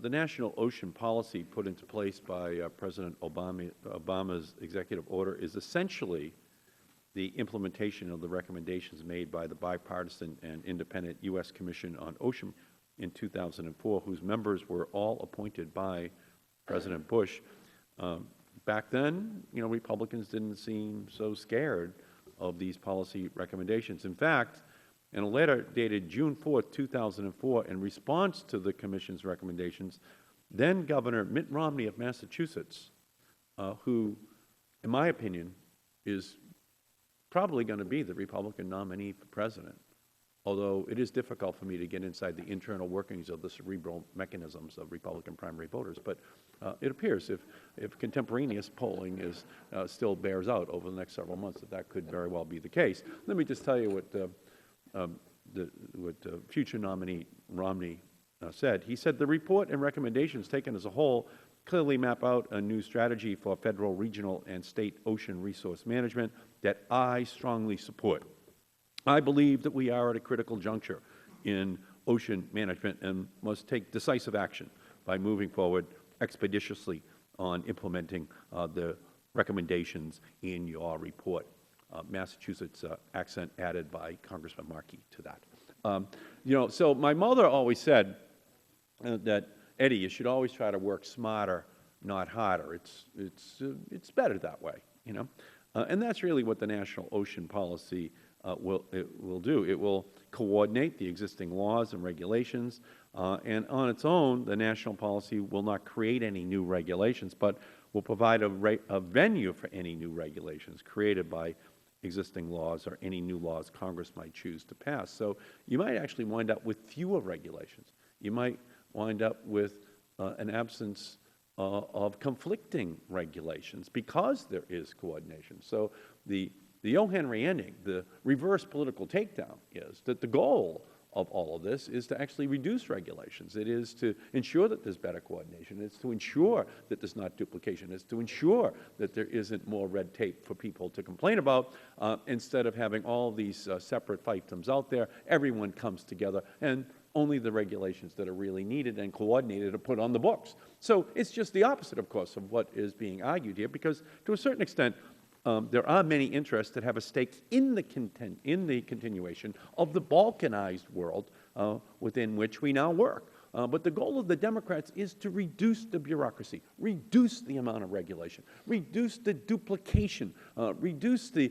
The National Ocean Policy put into place by President Obama's executive order is essentially the implementation of the recommendations made by the bipartisan and independent U.S. Commission on Ocean in 2004, whose members were all appointed by President Bush. Back then, Republicans didn't seem so scared of these policy recommendations. In fact, in a letter dated June 4, 2004, in response to the Commission's recommendations, then Governor Mitt Romney of Massachusetts, who, in my opinion, is probably going to be the Republican nominee for president, although it is difficult for me to get inside the internal workings of the cerebral mechanisms of Republican primary voters. But it appears, if contemporaneous polling still bears out over the next several months, that could very well be the case. Let me just tell you what future nominee Romney said. He said, "The report and recommendations taken as a whole clearly map out a new strategy for federal, regional, and state ocean resource management that I strongly support. I believe that we are at a critical juncture in ocean management and must take decisive action by moving forward expeditiously on implementing the recommendations in your report." Massachusetts accent added by Congressman Markey to that. So my mother always said that, Eddie, you should always try to work smarter, not harder. It's better that way, and that's really what the National Ocean Policy will do. It will coordinate the existing laws and regulations, and on its own, the national policy will not create any new regulations, but will provide a venue for any new regulations created by existing laws or any new laws Congress might choose to pass. So you might actually wind up with fewer regulations. You might wind up with an absence of conflicting regulations because there is coordination. So the O. Henry ending, the reverse political takedown, is that the goal of all of this is to actually reduce regulations. It is to ensure that there's better coordination. It's to ensure that there's not duplication. It's to ensure that there isn't more red tape for people to complain about. Instead of having all these separate fiefdoms out there, everyone comes together, and only the regulations that are really needed and coordinated are put on the books. So it's just the opposite, of course, of what is being argued here, because to a certain extent, there are many interests that have a stake in the continuation of the balkanized world within which we now work. But the goal of the Democrats is to reduce the bureaucracy, reduce the amount of regulation, reduce the duplication, reduce the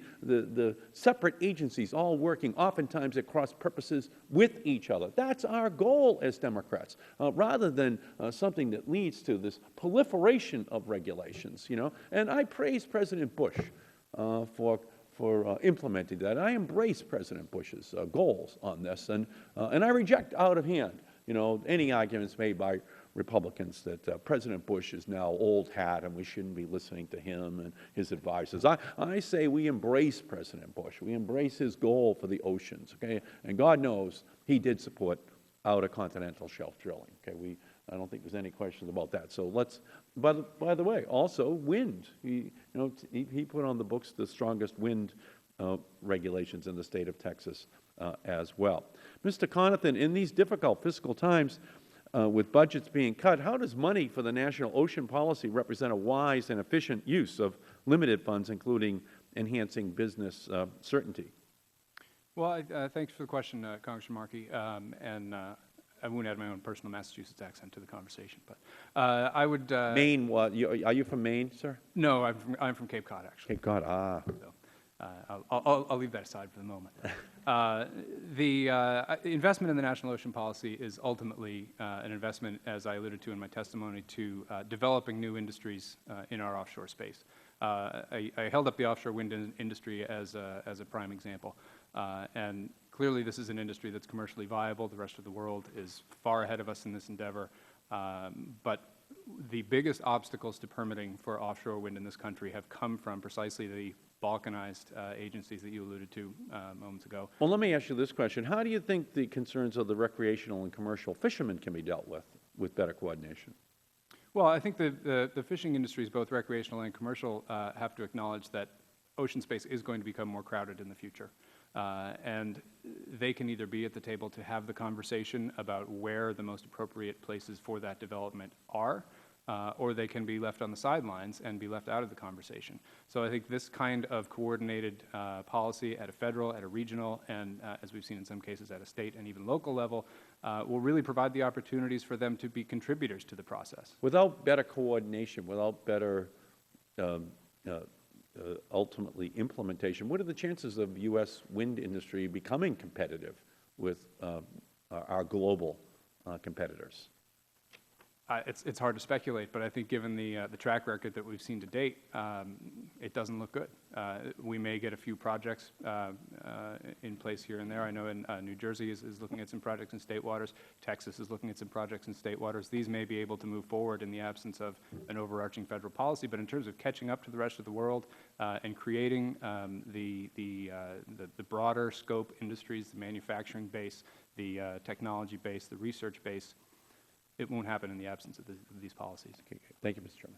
separate agencies all working oftentimes at cross purposes with each other. That's our goal as Democrats, rather than something that leads to this proliferation of regulations. And I praise President Bush for implementing that. I embrace President Bush's goals on this, and I reject out of hand any arguments made by Republicans that President Bush is now old hat and we shouldn't be listening to him and his advisors. I say we embrace President Bush. We embrace his goal for the oceans, okay? And God knows he did support outer continental shelf drilling, okay? I don't think there's any questions about that. So let's, by the way, also wind. He put on the books the strongest wind regulations in the state of Texas as well. Mr. Conathan, in these difficult fiscal times with budgets being cut, how does money for the National Ocean Policy represent a wise and efficient use of limited funds, including enhancing business certainty? Well, thanks for the question, Congressman Markey. I won't add my own personal Massachusetts accent to the conversation, but I would. Maine? What? Are you from Maine, sir? No, I'm from Cape Cod, actually. Cape Cod. Ah. So, I'll leave that aside for the moment. The investment in the National Ocean Policy is ultimately an investment, as I alluded to in my testimony, to developing new industries in our offshore space. I held up the offshore wind industry as a prime example, and clearly this is an industry that's commercially viable. The rest of the world is far ahead of us in this endeavor, but the biggest obstacles to permitting for offshore wind in this country have come from precisely the balkanized agencies that you alluded to moments ago. Well, let me ask you this question. How do you think the concerns of the recreational and commercial fishermen can be dealt with better coordination? Well, I think the fishing industries, both recreational and commercial, have to acknowledge that ocean space is going to become more crowded in the future. And they can either be at the table to have the conversation about where the most appropriate places for that development are, or they can be left on the sidelines and be left out of the conversation. So I think this kind of coordinated policy at a federal, at a regional, and as we've seen in some cases at a state and even local level, will really provide the opportunities for them to be contributors to the process. Without better coordination, without better ultimately implementation, what are the chances of U.S. wind industry becoming competitive with our global competitors? It's hard to speculate, but I think given the track record that we've seen to date, it doesn't look good. We may get a few projects in place here and there. I know in New Jersey is looking at some projects in state waters. Texas is looking at some projects in state waters. These may be able to move forward in the absence of an overarching federal policy, but in terms of catching up to the rest of the world and creating the broader scope industries, the manufacturing base, the technology base, the research base, it won't happen in the absence of these policies. Okay, thank you, Mr. Chairman.